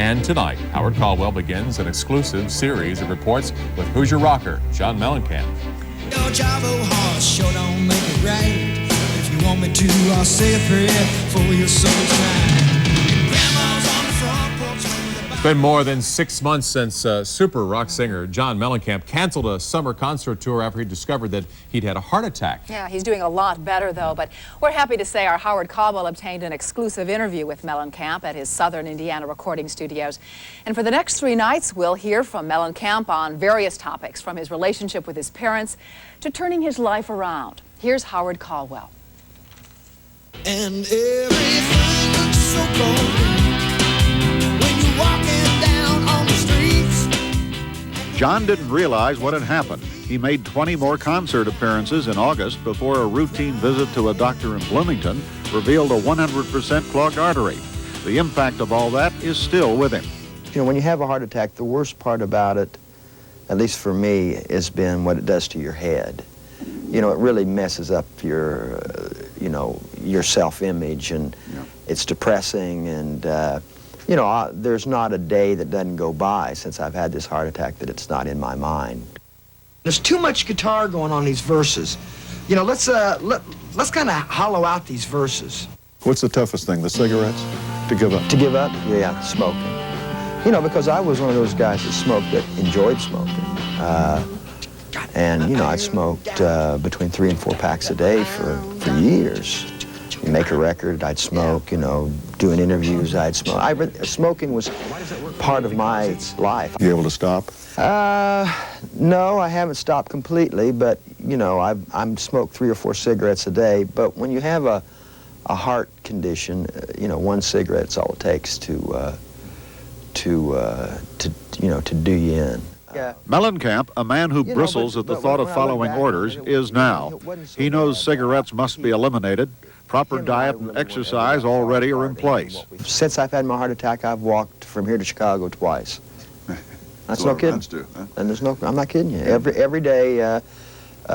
And tonight, Howard Caldwell begins an exclusive series of reports with Hoosier rocker John Mellencamp. Your job, oh, horse, sure don't make it right. If you want me to, I'll say a prayer for your soul tonight. Grandma's on the front porch. It's been more than 6 months since super rock singer John Mellencamp canceled a summer concert tour after he discovered that he'd had a heart attack. Yeah, he's doing a lot better, though. But we're happy to say our Howard Caldwell obtained an exclusive interview with Mellencamp at his Southern Indiana recording studios. And for the next 3 nights, we'll hear from Mellencamp on various topics, from his relationship with his parents to turning his life around. Here's Howard Caldwell. And everything looks so golden when you're walking down on the streets. John didn't realize what had happened. He made 20 more concert appearances in August before a routine visit to a doctor in Bloomington revealed a 100% clogged artery. The impact of all that is still with him. You know, when you have a heart attack, the worst part about it, at least for me, has been what it does to your head. You know, it really messes up your, your self-image, and it's depressing, and, there's not a day that doesn't go by since I've had this heart attack that it's not in my mind. There's too much guitar going on these verses. You know, let's kind of hollow out these verses. What's the toughest thing, the cigarettes? To give up? To give up? Yeah, smoking. You know, because I was one of those guys that smoked, that enjoyed smoking. And, I smoked between 3 and 4 packs a day for years. You make a record, I'd smoke, doing interviews, I'd smoke. Smoking was part of my life. You able to stop? No, I haven't stopped completely, but, I'm smoked 3 or 4 cigarettes a day. But when you have a heart condition, 1 cigarette's all it takes to do you in. Mellencamp, a man who bristles at the thought of following orders, is now. He knows cigarettes must be eliminated. Proper diet and exercise already are in place. Since I've had my heart attack, I've walked from here to Chicago twice. That's no kidding. And I'm not kidding you. Every day,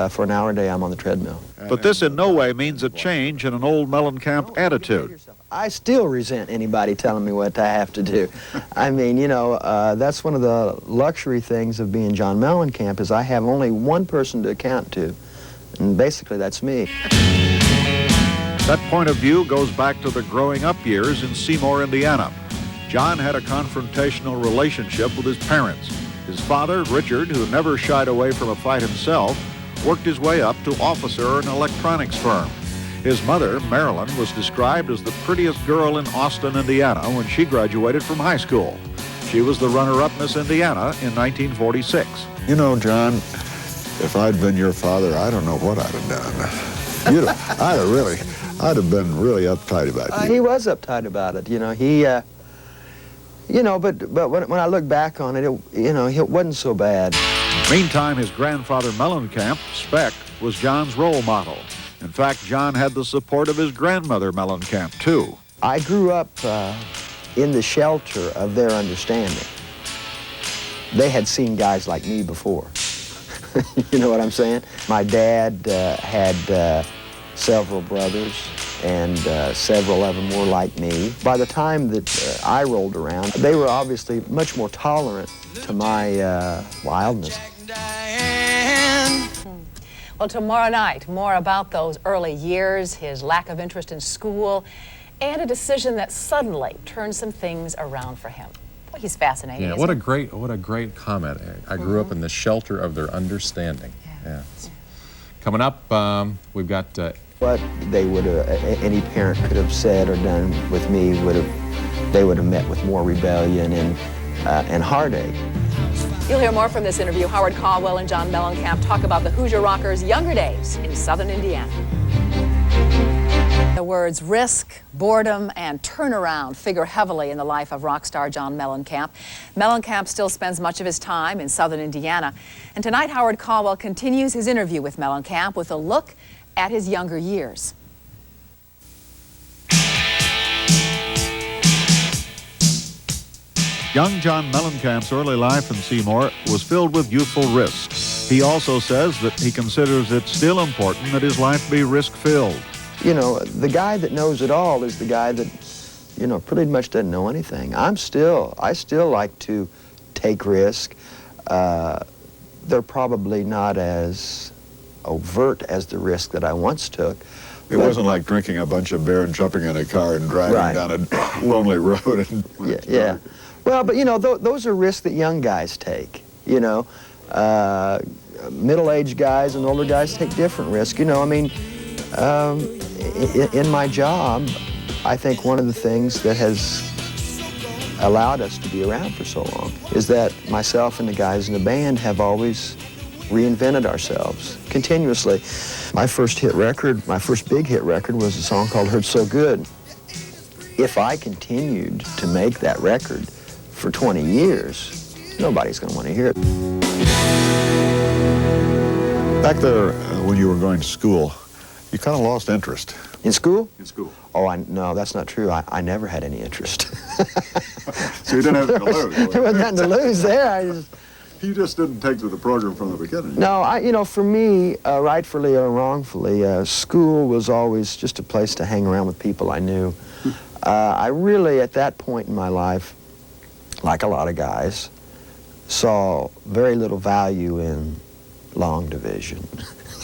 for an hour a day, I'm on the treadmill. But this in no way means a change in an old Mellencamp attitude. I still resent anybody telling me what I have to do. I mean, that's one of the luxury things of being John Mellencamp, is I have only one person to account to, and basically that's me. That point of view goes back to the growing up years in Seymour, Indiana. John had a confrontational relationship with his parents. His father, Richard, who never shied away from a fight himself, worked his way up to officer in an electronics firm. His mother, Marilyn, was described as the prettiest girl in Austin, Indiana when she graduated from high school. She was the runner-up Miss Indiana in 1946. You know, John, if I'd been your father, I don't know what I'd have done. I'd have been really uptight about it. He was uptight about it, but when I look back on it, it wasn't so bad. Meantime, his grandfather Mellencamp, Speck, was John's role model. In fact, John had the support of his grandmother Mellencamp, too. I grew up in the shelter of their understanding. They had seen guys like me before. You know what I'm saying? My dad had several brothers, and several of them were like me. By the time that I rolled around, they were obviously much more tolerant to my wildness. Well, tomorrow night, more about those early years, his lack of interest in school, and a decision that suddenly turned some things around for him. Well, he's fascinating. Yeah, what a great comment. I grew up in the shelter of their understanding. Yeah. Coming up, we've got what they would have, any parent could have said or done with me they would have met with more rebellion and heartache. You'll hear more from this interview. Howard Caldwell and John Mellencamp talk about the Hoosier Rockers' younger days in Southern Indiana. The words risk, boredom, and turnaround figure heavily in the life of rock star John Mellencamp. Mellencamp still spends much of his time in Southern Indiana. And tonight, Howard Caldwell continues his interview with Mellencamp with a look at his younger years. Young John Mellencamp's early life in Seymour was filled with youthful risk. He also says that he considers it still important that his life be risk-filled. You know, the guy that knows it all is the guy that you know, pretty much doesn't know anything. I still like to take risk. They're probably not as overt as the risk that I once took. It wasn't like drinking a bunch of beer and jumping in a car and driving down a lonely road. And Yeah. Well, but you know, those are risks that young guys take. You know, middle-aged guys and older guys take different risks. You know, I mean, in my job, I think one of the things that has allowed us to be around for so long is that myself and the guys in the band have always reinvented ourselves continuously. My first big hit record was a song called Hurt So Good. If I continued to make that record for 20 years, nobody's going to want to hear it. Back there, when you were going to school, you kind of lost interest. In school? In school. Oh, no, that's not true. I never had any interest. So you didn't have to lose. There wasn't nothing to lose there. You just didn't take to the program from the beginning. No, you know, for me, rightfully or wrongfully, school was always just a place to hang around with people I knew. I really, at that point in my life, like a lot of guys, saw very little value in long division.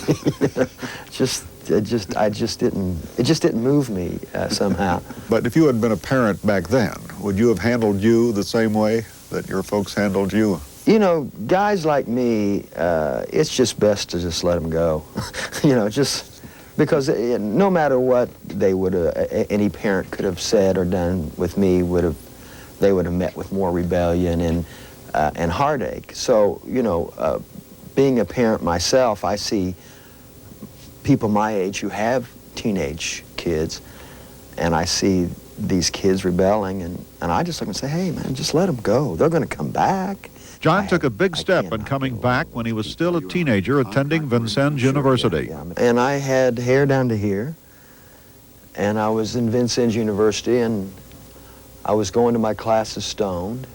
It just didn't move me somehow. But if you had been a parent back then, would you have handled you the same way that your folks handled you? You know, guys like me, it's just best to just let them go. You know, just because no matter what they would any parent could have said or done with me they would have met with more rebellion and heartache. So, you know, being a parent myself, I see people my age who have teenage kids, and I see these kids rebelling, and I just look and say, hey, man, just let them go. They're going to come back. John took a big step in coming back when he was still a teenager attending Vincennes University. And I had hair down to here, and I was in Vincennes University, and I was going to my classes stoned,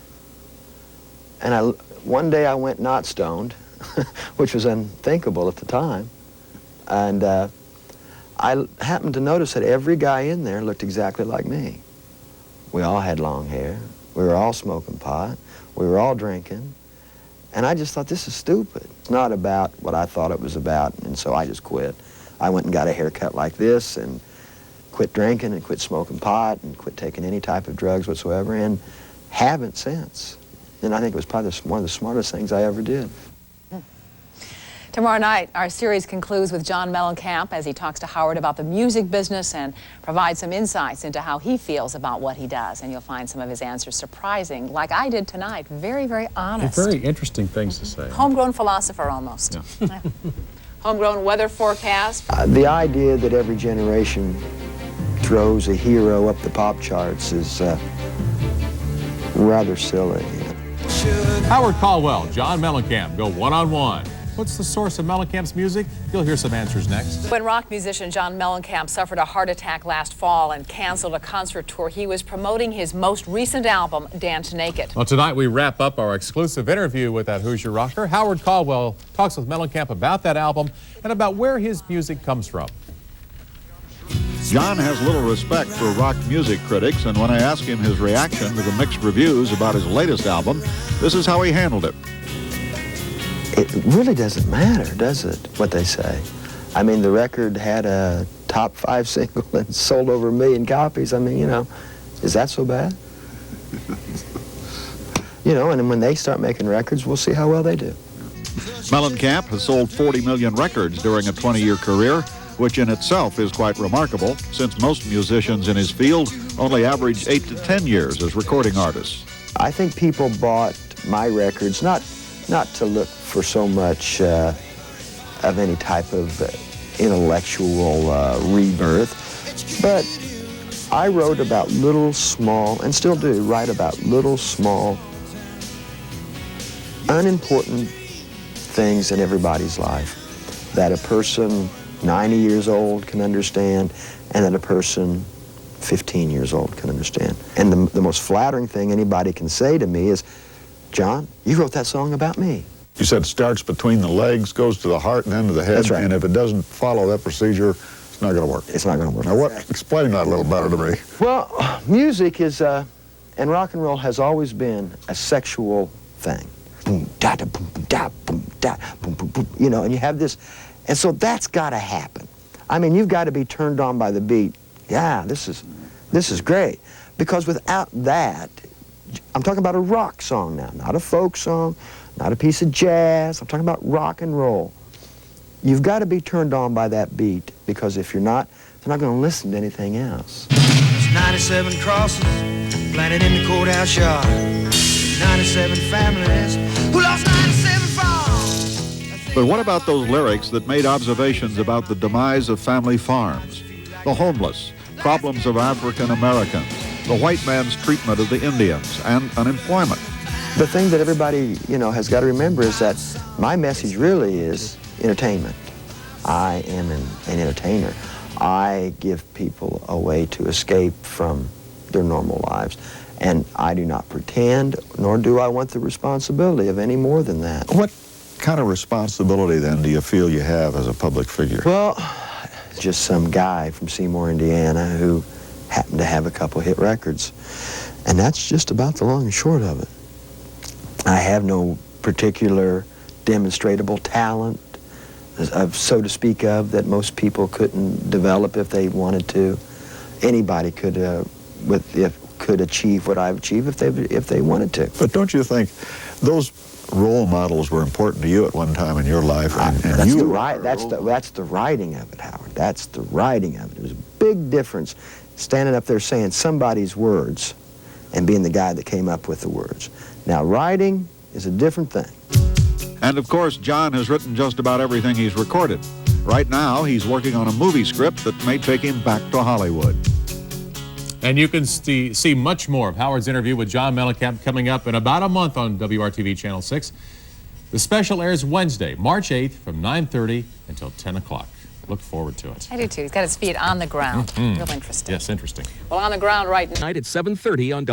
and one day I went not stoned, which was unthinkable at the time, and I happened to notice that every guy in there looked exactly like me. We all had long hair, we were all smoking pot, we were all drinking, and I just thought, this is stupid. It's not about what I thought it was about, and so I just quit. I went and got a haircut like this, and quit drinking, and quit smoking pot, and quit taking any type of drugs whatsoever, and haven't since. And I think it was probably one of the smartest things I ever did. Tomorrow night, our series concludes with John Mellencamp as he talks to Howard about the music business and provides some insights into how he feels about what he does. And you'll find some of his answers surprising, like I did tonight. Very, very honest. Very interesting things to say. Homegrown philosopher, almost. Yeah. Homegrown weather forecast. The idea that every generation throws a hero up the pop charts is rather silly. Howard Caldwell, John Mellencamp go one-on-one. What's the source of Mellencamp's music? You'll hear some answers next. When rock musician John Mellencamp suffered a heart attack last fall and canceled a concert tour, he was promoting his most recent album, Dance Naked. Well, tonight we wrap up our exclusive interview with that Hoosier rocker. Howard Caldwell talks with Mellencamp about that album and about where his music comes from. John has little respect for rock music critics, and when I asked him his reaction to the mixed reviews about his latest album, this is how he handled it. It really doesn't matter, does it, what they say? I mean, the record had a top 5 single and sold over 1 million copies. I mean, you know, is that so bad? You know, and when they start making records, we'll see how well they do. Mellencamp has sold 40 million records during a 20-year career, which in itself is quite remarkable, since most musicians in his field only average 8 to 10 years as recording artists. I think people bought my records not to look for so much of any type of intellectual rebirth, but I wrote about little small, and still do write about little small, unimportant things in everybody's life that a person 90 years old can understand and that a person 15 years old can understand. And the most flattering thing anybody can say to me is, John, you wrote that song about me. You said it starts between the legs, goes to the heart, and then to the head. That's right. And if it doesn't follow that procedure, it's It's not going to work. It's not going to work. Now, what? Explain that a little better to me. Well, music is, and rock and roll has always been a sexual thing. Boom, da, da, boom, da, boom, da, boom, boom, boom, you know, and you have this, and so that's got to happen. I mean, you've got to be turned on by the beat. Yeah, this is great. Because without that, I'm talking about a rock song now, not a folk song, not a piece of jazz. I'm talking about rock and roll. You've got to be turned on by that beat, because if you're not, they're not going to listen to anything else. There's 97 crosses planted in the courthouse yard. 97 families who lost 97 farms. But what about those lyrics that made observations about the demise of family farms, the homeless, problems of African Americans, the white man's treatment of the Indians, and unemployment? The thing that everybody, you know, has got to remember is that my message really is entertainment. I am an entertainer. I give people a way to escape from their normal lives. And I do not pretend, nor do I want the responsibility of any more than that. What kind of responsibility, then, do you feel you have as a public figure? Well, just some guy from Seymour, Indiana, who happened to have a couple hit records. And that's just about the long and short of it. I have no particular demonstrable talent, so to speak of, that most people couldn't develop if they wanted to. Anybody could achieve what I've achieved if they wanted to. But don't you think those role models were important to you at one time in your life? That's the writing of it, Howard. That's the writing of it. There's a big difference standing up there saying somebody's words and being the guy that came up with the words. Now, writing is a different thing. And of course, John has written just about everything he's recorded. Right now, he's working on a movie script that may take him back to Hollywood. And you can see much more of Howard's interview with John Mellencamp coming up in about a month on WRTV Channel 6. The special airs Wednesday, March 8th from 9:30 until 10 o'clock. Look forward to it. I do too. He's got his feet on the ground. Real interesting. Yes, interesting. Well, on the ground right now. Tonight at 7:30 on